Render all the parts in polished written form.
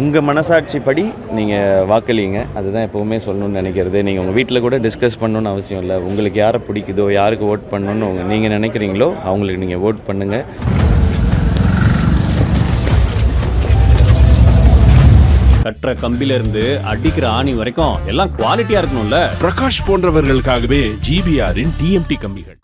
உங்கள் மனசாட்சிப்படி நீங்கள் வாக்களிங்க. அதுதான் எப்போவுமே சொல்லணும்னு நினைக்கிறது. நீங்கள் உங்கள் வீட்டில் கூட டிஸ்கஸ் பண்ணணுன்னு அவசியம் இல்லை. உங்களுக்கு யாரை பிடிக்குதோ, யாருக்கு ஓட் பண்ணணுன்னு நீங்கள் நினைக்கிறீங்களோ அவங்களுக்கு நீங்கள் ஓட் பண்ணுங்கள். கட்டுற கம்பிலிருந்து அடிக்கிற ஆணி வரைக்கும் எல்லாம் குவாலிட்டியா இருக்கணும்ல. பிரகாஷ் போன்றவர்களுக்காகவே ஜிபிஆரின் டிஎம்டி கம்பிகள்.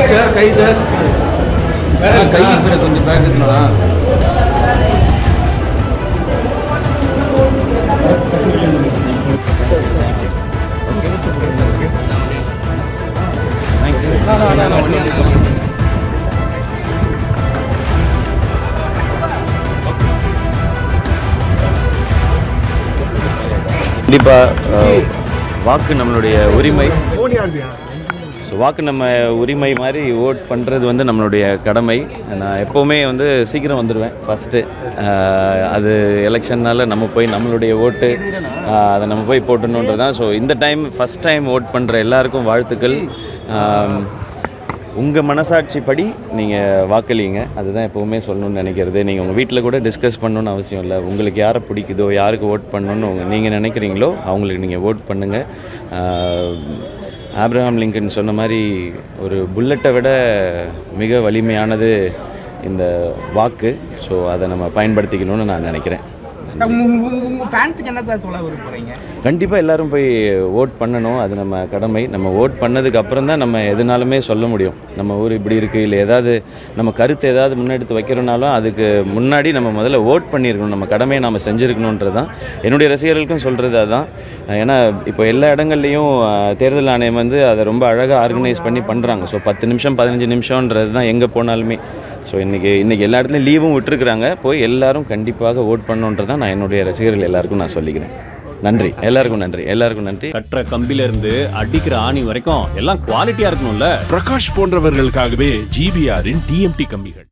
सर कई सर कई கொஞ்சம் பேக் எடுத்துனா கண்டிப்பாக வாக்கு நம்மளுடைய உரிமை. ஸோ வாக்கு நம்ம உரிமை மாதிரி ஓட் பண்ணுறது வந்து நம்மளுடைய கடமை. நான் எப்போவுமே வந்து சீக்கிரம் வந்துடுவேன் ஃபஸ்ட்டு. அது எலெக்ஷன்னால் நம்ம போய் நம்மளுடைய ஓட்டு அதை நம்ம போய் போட்டணுன்றது தான். ஸோ இந்த டைம் ஃபஸ்ட் டைம் ஓட் பண்ணுற எல்லாருக்கும் வாழ்த்துக்கள். உங்கள் மனசாட்சிப்படி நீங்கள் வாக்களிங்க. அதுதான் எப்போவுமே சொல்லணும்னு நினைக்கிறது. நீங்கள் உங்கள் வீட்டில் கூட டிஸ்கஸ் பண்ணணுன்னு அவசியம் இல்லை. உங்களுக்கு யாரை பிடிக்குதோ, யாருக்கு ஓட் பண்ணணுன்னு நீங்கள் நினைக்கிறீங்களோ அவங்களுக்கு நீங்கள் ஓட் பண்ணுங்கள். ஆப்ரஹாம் லிங்கன் சொன்ன மாதிரி ஒரு புல்லட்டை விட மிக வலிமையானது இந்த வாக்கு. ஸோ அதை நம்ம பயன்படுத்திக்கணும்னு நான் நினைக்கிறேன். கண்டிப்பாக எல்லோரும் போய் ஓட் பண்ணணும். அது நம்ம கடமை. நம்ம ஓட் பண்ணதுக்கு அப்புறம் தான் நம்ம எதுனாலுமே சொல்ல முடியும். நம்ம ஊர் இப்படி இருக்குது, இல்லை ஏதாவது நம்ம கருத்து ஏதாவது முன்னெடுத்து வைக்கிறனாலும் அதுக்கு முன்னாடி நம்ம முதல்ல ஓட் பண்ணியிருக்கணும். நம்ம கடமையை நம்ம செஞ்சுருக்கணுன்றது தான் என்னுடைய ரசிகர்களுக்கும் சொல்கிறது. அதுதான். ஏன்னா இப்போ எல்லா இடங்கள்லையும் தேர்தல் ஆணையம் வந்து அதை ரொம்ப அழகாக ஆர்கனைஸ் பண்ணி பண்ணுறாங்க. ஸோ 10 நிமிஷம் 15 நிமிஷம்ன்றது தான் எங்கே போனாலுமே. ஸோ இன்றைக்கி எல்லா இடத்துலையும் லீவும் விட்டுருக்குறாங்க. போய் எல்லோரும் கண்டிப்பாக ஓட் பண்ணணுன்றதான் நான் என்னுடைய ரசிகர்கள் எல்லாருக்கும் நான் சொல்லிக்கிறேன். நன்றி, எல்லாருக்கும் நன்றி, எல்லாருக்கும் நன்றி. கட்டுற கம்பிலிருந்து அடிக்கிற ஆணி வரைக்கும் எல்லாம் குவாலிட்டியா இருக்கணும்ல. பிரகாஷ் போன்றவர்களுக்காகவே ஜிபிஆரின் டிஎம்டி கம்பிகள்.